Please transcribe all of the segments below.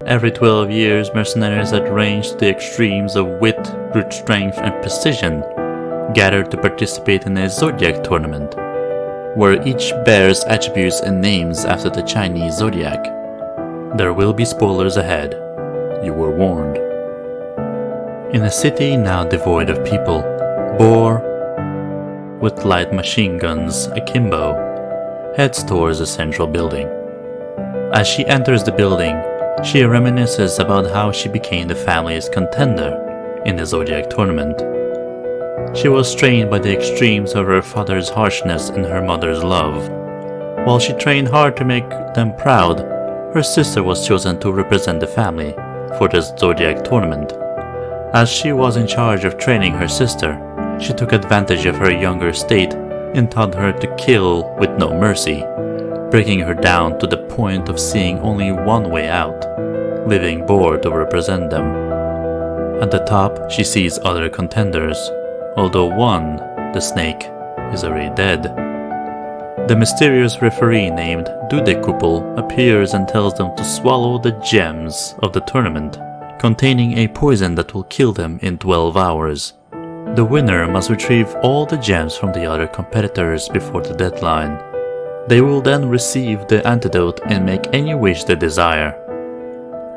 Every 12 years, mercenaries that range to the extremes of wit, brute strength, and precision gather to participate in a Zodiac tournament, where each bears attributes and names after the Chinese Zodiac. There will be spoilers ahead. You were warned. In a city now devoid of people, Boar, with light machine guns akimbo, heads towards the central building. As she enters the building, she reminisces about how she became the family's contender in the Zodiac tournament. She was strained by the extremes of her father's harshness and her mother's love. While she trained hard to make them proud, her sister was chosen to represent the family for the Zodiac tournament. As she was in charge of training her sister, she took advantage of her younger state and taught her to kill with no mercy, breaking her down to the point of seeing only one way out, leaving Boar to represent them. At the top, she sees other contenders, although one, the snake, is already dead. The mysterious referee named Dudekupel appears and tells them to swallow the gems of the tournament, containing a poison that will kill them in 12 hours. The winner must retrieve all the gems from the other competitors before the deadline. They will then receive the antidote and make any wish they desire.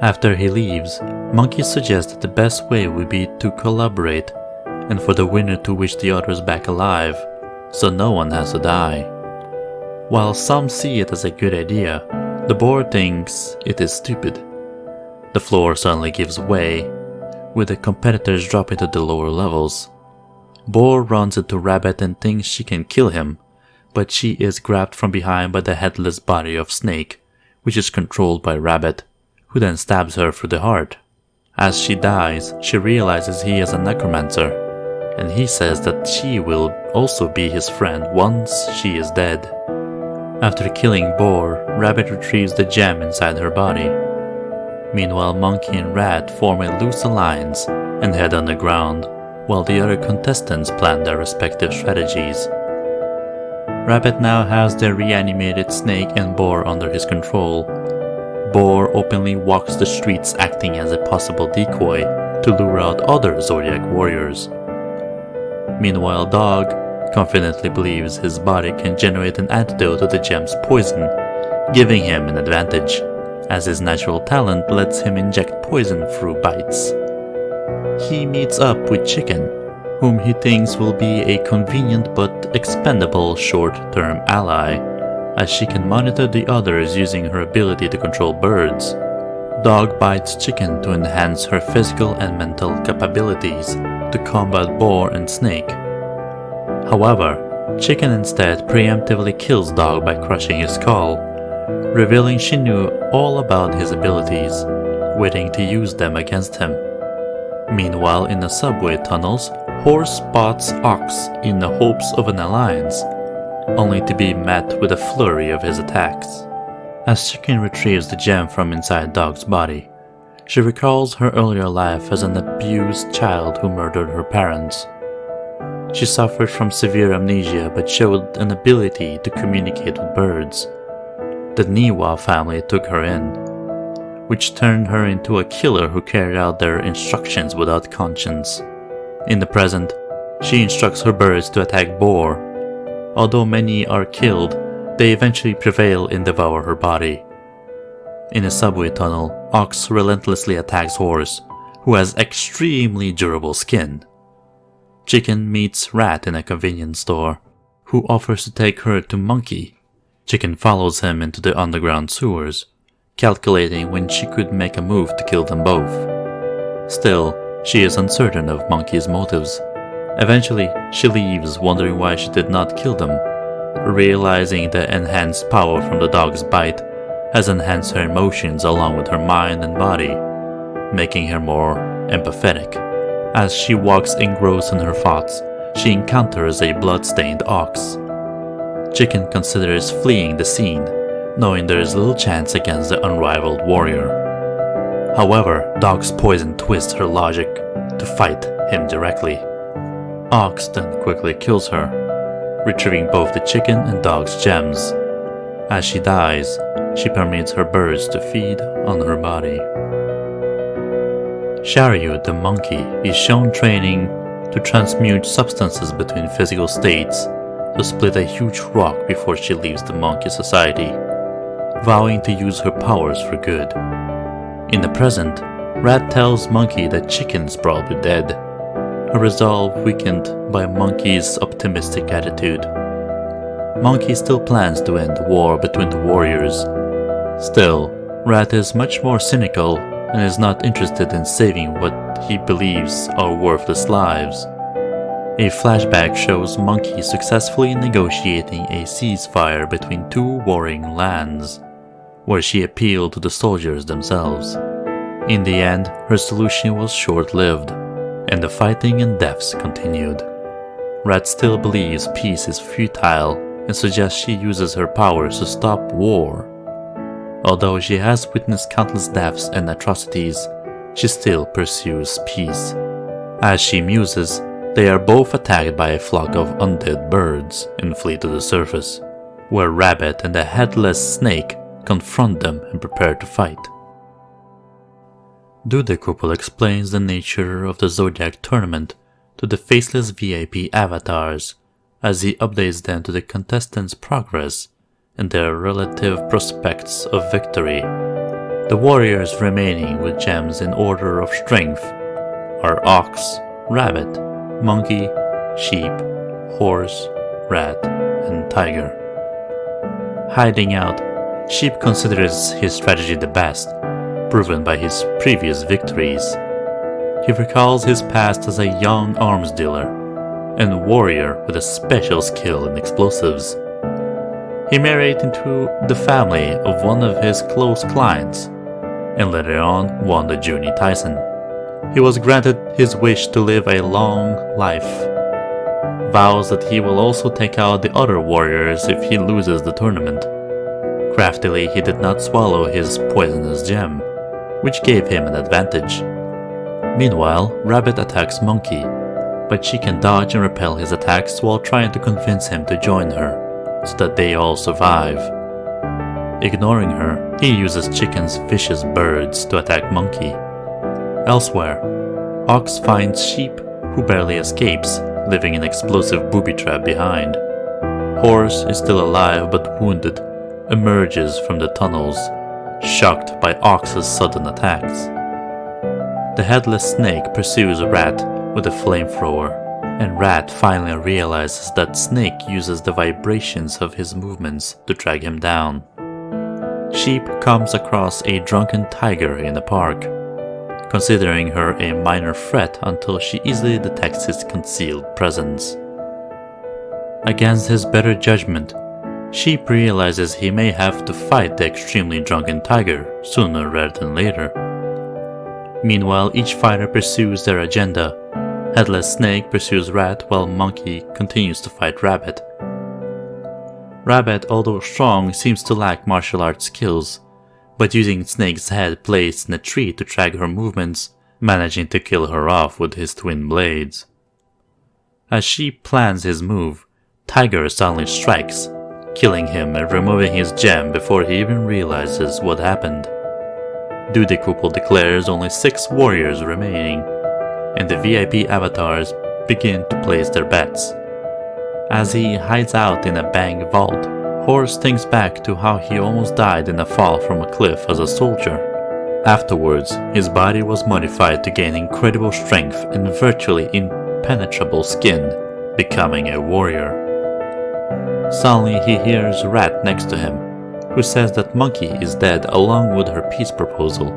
After he leaves, Monkey suggests that the best way would be to collaborate and for the winner to wish the others back alive, so no one has to die. While some see it as a good idea, the boar thinks it is stupid. The floor suddenly gives way, with the competitors dropping to the lower levels. Boar runs into Rabbit and thinks she can kill him, but she is grabbed from behind by the headless body of Snake, which is controlled by Rabbit, who then stabs her through the heart. As she dies, she realizes he is a necromancer, and he says that she will also be his friend once she is dead. After killing Boar, Rabbit retrieves the gem inside her body. Meanwhile, Monkey and Rat form a loose alliance and head underground, while the other contestants plan their respective strategies. Rabbit now has the reanimated Snake and Boar under his control. Boar openly walks the streets acting as a possible decoy to lure out other Zodiac warriors. Meanwhile, Dog confidently believes his body can generate an antidote to the gem's poison, giving him an advantage, as his natural talent lets him inject poison through bites. He meets up with Chicken, whom he thinks will be a convenient but expendable short-term ally, as she can monitor the others using her ability to control birds. Dog bites Chicken to enhance her physical and mental capabilities to combat Boar and Snake. However, Chicken instead preemptively kills Dog by crushing his skull, revealing she knew all about his abilities, waiting to use them against him. Meanwhile, in the subway tunnels, Horse spots Ox in the hopes of an alliance, only to be met with a flurry of his attacks. As Chicken retrieves the gem from inside Dog's body, she recalls her earlier life as an abused child who murdered her parents. She suffered from severe amnesia but showed an ability to communicate with birds. The Niwa family took her in, which turned her into a killer who carried out their instructions without conscience. In the present, she instructs her birds to attack Boar. Although many are killed, they eventually prevail and devour her body. In a subway tunnel, Ox relentlessly attacks Horse, who has extremely durable skin. Chicken meets Rat in a convenience store, who offers to take her to Monkey. Chicken follows him into the underground sewers, calculating when she could make a move to kill them both. Still, she is uncertain of Monkey's motives. Eventually, she leaves, wondering why she did not kill them, realizing the enhanced power from the dog's bite has enhanced her emotions along with her mind and body, making her more empathetic. As she walks engrossed in her thoughts, she encounters a blood-stained Ox. Chicken considers fleeing the scene, knowing there is little chance against the unrivaled warrior. However, Dog's poison twists her logic to fight him directly. Ox then quickly kills her, retrieving both the chicken and Dog's gems. As she dies, she permits her birds to feed on her body. Chariot the monkey is shown training to transmute substances between physical states to split a huge rock before she leaves the monkey society, vowing to use her powers for good. In the present, Rat tells Monkey that Chicken's probably dead, her resolve weakened by Monkey's optimistic attitude. Monkey still plans to end the war between the warriors. Still, Rat is much more cynical and is not interested in saving what he believes are worthless lives. A flashback shows Monkey successfully negotiating a ceasefire between two warring lands, where she appealed to the soldiers themselves. In the end, her solution was short-lived, and the fighting and deaths continued. Rat still believes peace is futile and suggests she uses her powers to stop war. Although she has witnessed countless deaths and atrocities, she still pursues peace. As she muses, they are both attacked by a flock of undead birds and flee to the surface, where Rabbit and the headless snake confront them and prepare to fight. Dudekupul explains the nature of the Zodiac tournament to the faceless VIP avatars as he updates them to the contestants' progress and their relative prospects of victory. The warriors remaining with gems in order of strength are Ox, Rabbit, Monkey, Sheep, Horse, Rat, and Tiger. Hiding out, Sheep considers his strategy the best, proven by his previous victories. He recalls his past as a young arms dealer and warrior with a special skill in explosives. He married into the family of one of his close clients, and later on won the JUUNI TAISEN. He was granted his wish to live a long life, vows that he will also take out the other warriors if he loses the tournament. Craftily, he did not swallow his poisonous gem, which gave him an advantage. Meanwhile, Rabbit attacks Monkey, but she can dodge and repel his attacks while trying to convince him to join her, so that they all survive. Ignoring her, he uses Chicken's vicious birds to attack Monkey. Elsewhere, Ox finds Sheep, who barely escapes, leaving an explosive booby trap behind. Horse is still alive but wounded, emerges from the tunnels, shocked by Ox's sudden attacks. The headless snake pursues Rat with a flamethrower, and Rat finally realizes that Snake uses the vibrations of his movements to drag him down. Sheep comes across a drunken tiger in the park, considering her a minor threat until she easily detects his concealed presence. Against his better judgment, Sheep realizes he may have to fight the extremely drunken tiger sooner rather than later. Meanwhile, each fighter pursues their agenda. Headless Snake pursues Rat while Monkey continues to fight Rabbit. Rabbit, although strong, seems to lack martial arts skills, but using Snake's head placed in a tree to track her movements, managing to kill her off with his twin blades. As Sheep plans his move, Tiger suddenly strikes, killing him and removing his gem before he even realizes what happened. Dudekupul declares only 6 warriors remaining, and the VIP avatars begin to place their bets. As he hides out in a bank vault, Horse thinks back to how he almost died in a fall from a cliff as a soldier. Afterwards, his body was modified to gain incredible strength and virtually impenetrable skin, becoming a warrior. Suddenly he hears Rat next to him, who says that Monkey is dead along with her peace proposal.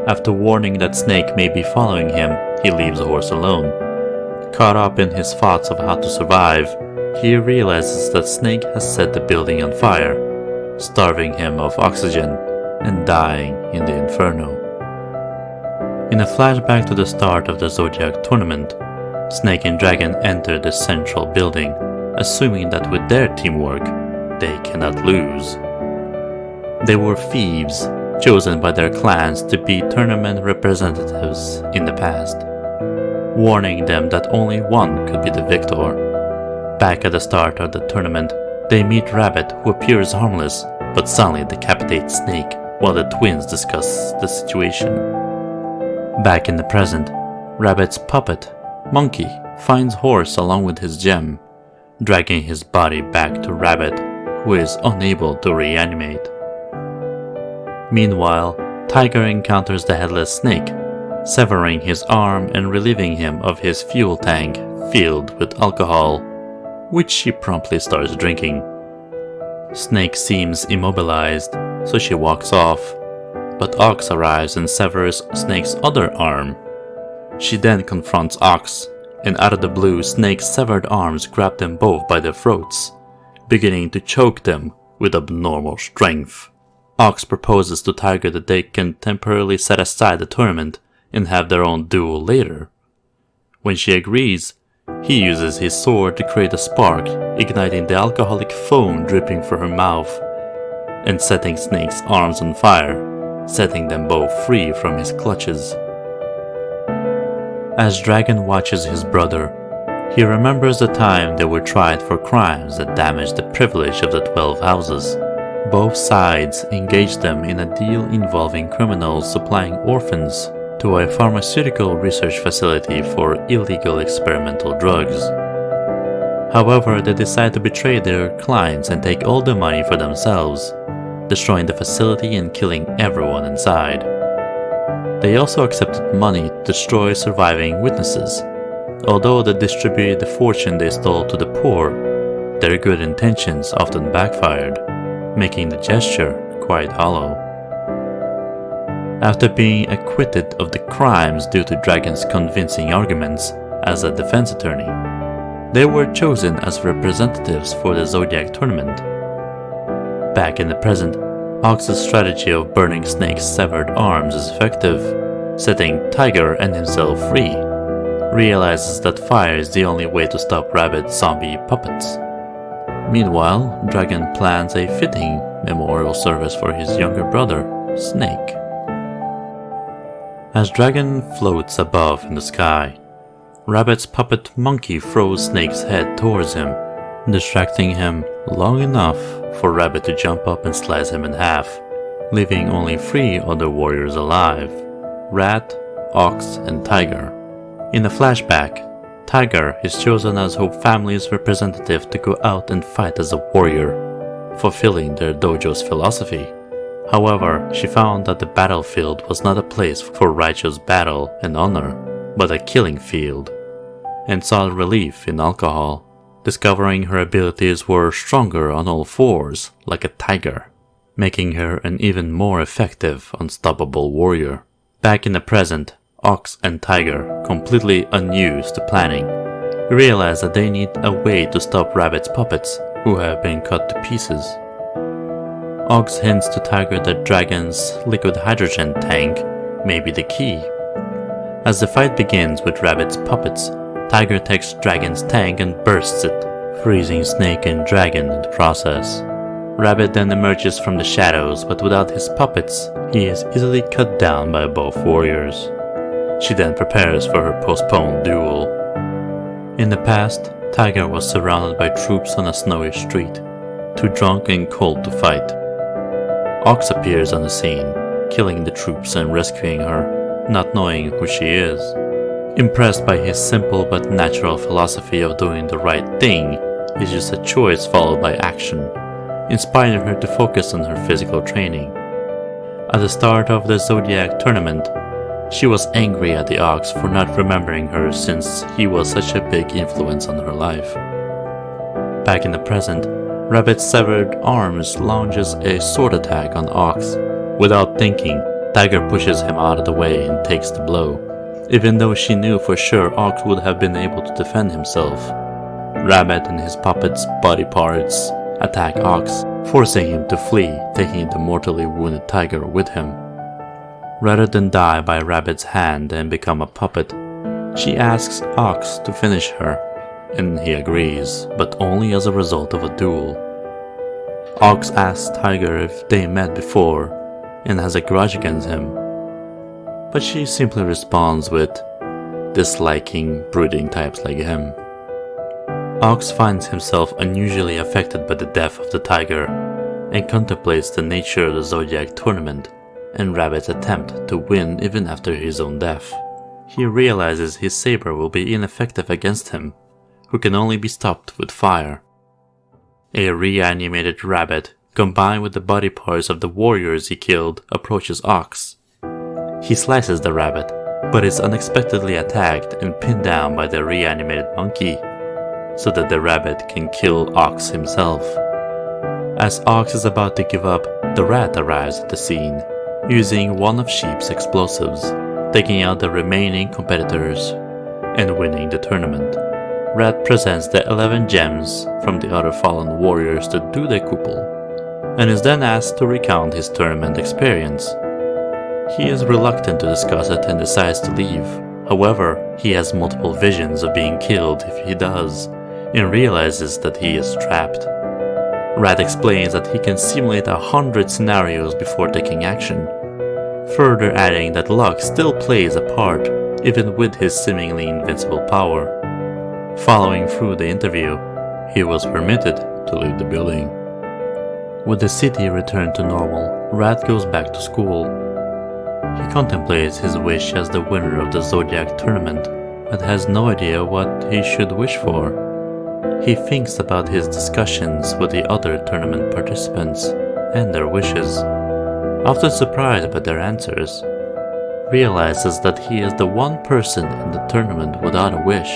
After warning that Snake may be following him, he leaves Horse alone. Caught up in his thoughts of how to survive, he realizes that Snake has set the building on fire, starving him of oxygen and dying in the inferno. In a flashback to the start of the Zodiac tournament, Snake and Dragon enter the central building, assuming that with their teamwork, they cannot lose. They were thieves, chosen by their clans to be tournament representatives in the past, warning them that only one could be the victor. Back at the start of the tournament, they meet Rabbit, who appears harmless, but suddenly decapitates Snake while the twins discuss the situation. Back in the present, Rabbit's puppet, Monkey, finds Horse along with his gem, dragging his body back to Rabbit, who is unable to reanimate. Meanwhile, Tiger encounters the headless Snake, severing his arm and relieving him of his fuel tank filled with alcohol, which she promptly starts drinking. Snake seems immobilized, so she walks off, but Ox arrives and severs Snake's other arm. She then confronts Ox, and out of the blue, Snake's severed arms grab them both by their throats, beginning to choke them with abnormal strength. Ox proposes to Tiger that they can temporarily set aside the tournament and have their own duel later. When she agrees, he uses his sword to create a spark, igniting the alcoholic foam dripping from her mouth and setting Snake's arms on fire, setting them both free from his clutches. As Dragon watches his brother, he remembers the time they were tried for crimes that damaged the privilege of the 12 houses. Both sides engaged them in a deal involving criminals supplying orphans to a pharmaceutical research facility for illegal experimental drugs. However, they decide to betray their clients and take all the money for themselves, destroying the facility and killing everyone inside. They also accepted money to destroy surviving witnesses. Although they distributed the fortune they stole to the poor, their good intentions often backfired, making the gesture quite hollow. After being acquitted of the crimes due to Dragon's convincing arguments as a defense attorney, they were chosen as representatives for the Zodiac tournament. Back in the present, Ox's strategy of burning Snake's severed arms is effective, setting Tiger and himself free. Realizes that fire is the only way to stop Rabbit's zombie puppets. Meanwhile, Dragon plans a fitting memorial service for his younger brother, Snake. As Dragon floats above in the sky, Rabbit's puppet Monkey throws Snake's head towards him, distracting him long enough for Rabbit to jump up and slice him in half, leaving only 3 other warriors alive: Rat, Ox, and Tiger. In a flashback, Tiger is chosen as her family's representative to go out and fight as a warrior, fulfilling their dojo's philosophy. However, she found that the battlefield was not a place for righteous battle and honor, but a killing field, and sought relief in alcohol, discovering her abilities were stronger on all fours, like a tiger, making her an even more effective, unstoppable warrior. Back in the present, Ox and Tiger, completely unused to planning, realize that they need a way to stop Rabbit's puppets, who have been cut to pieces. Ox hints to Tiger that Dragon's liquid hydrogen tank may be the key. As the fight begins with Rabbit's puppets, Tiger takes Dragon's tank and bursts it, freezing Snake and Dragon in the process. Rabbit then emerges from the shadows, but without his puppets, he is easily cut down by both warriors. She then prepares for her postponed duel. In the past, Tiger was surrounded by troops on a snowy street, too drunk and cold to fight. Ox appears on the scene, killing the troops and rescuing her, not knowing who she is. Impressed by his simple but natural philosophy of doing the right thing is just a choice followed by action, inspiring her to focus on her physical training. At the start of the Zodiac tournament, she was angry at the Ox for not remembering her since he was such a big influence on her life. Back in the present, Rabbit's severed arms launches a sword attack on Ox. Without thinking, Tiger pushes him out of the way and takes the blow, even though she knew for sure Ox would have been able to defend himself. Rabbit and his puppet's body parts attack Ox, forcing him to flee, taking the mortally wounded Tiger with him. Rather than die by Rabbit's hand and become a puppet, she asks Ox to finish her, and he agrees, but only as a result of a duel. Ox asks Tiger if they met before and has a grudge against him, but she simply responds with disliking brooding types like him. Ox finds himself unusually affected by the death of the Tiger, and contemplates the nature of the Zodiac tournament and Rabbit's attempt to win even after his own death. He realizes his saber will be ineffective against him, who can only be stopped with fire. A reanimated rabbit, combined with the body parts of the warriors he killed, approaches Ox. He slices the rabbit, but is unexpectedly attacked and pinned down by the reanimated monkey, so that the rabbit can kill Ox himself. As Ox is about to give up, the rat arrives at the scene, using one of Sheep's explosives, taking out the remaining competitors and winning the tournament. Rat presents the 11 gems from the other fallen warriors to JUUNI, and is then asked to recount his tournament experience. He is reluctant to discuss it and decides to leave. However, he has multiple visions of being killed if he does, and realizes that he is trapped. Rat explains that he can simulate 100 scenarios before taking action, further adding that luck still plays a part, even with his seemingly invincible power. Following through the interview, he was permitted to leave the building. With the city returned to normal, Rat goes back to school. He contemplates his wish as the winner of the Zodiac tournament, but has no idea what he should wish for. He thinks about his discussions with the other tournament participants and their wishes, often surprised by their answers. Realizes that he is the one person in the tournament without a wish.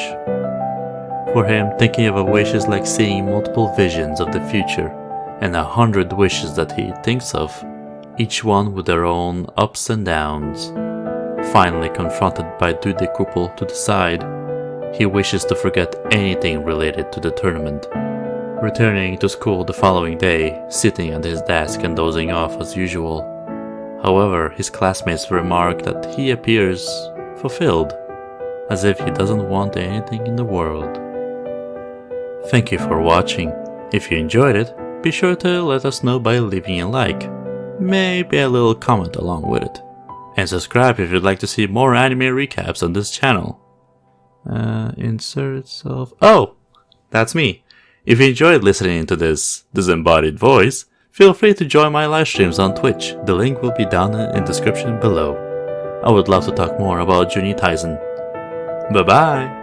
For him, thinking of a wish is like seeing multiple visions of the future and 100 wishes that he thinks of, each one with their own ups and downs. Finally confronted by JUUNI to decide, he wishes to forget anything related to the tournament. Returning to school the following day, sitting at his desk and dozing off as usual. However, his classmates remark that he appears fulfilled, as if he doesn't want anything in the world. Thank you for watching. If you enjoyed it, be sure to let us know by leaving a like, maybe a little comment along with it. And subscribe if you'd like to see more anime recaps on this channel. Inserts of... Oh! That's me. If you enjoyed listening to this disembodied voice, feel free to join my live streams on Twitch. The link will be down in the description below. I would love to talk more about JUUNI TAISEN. Bye bye!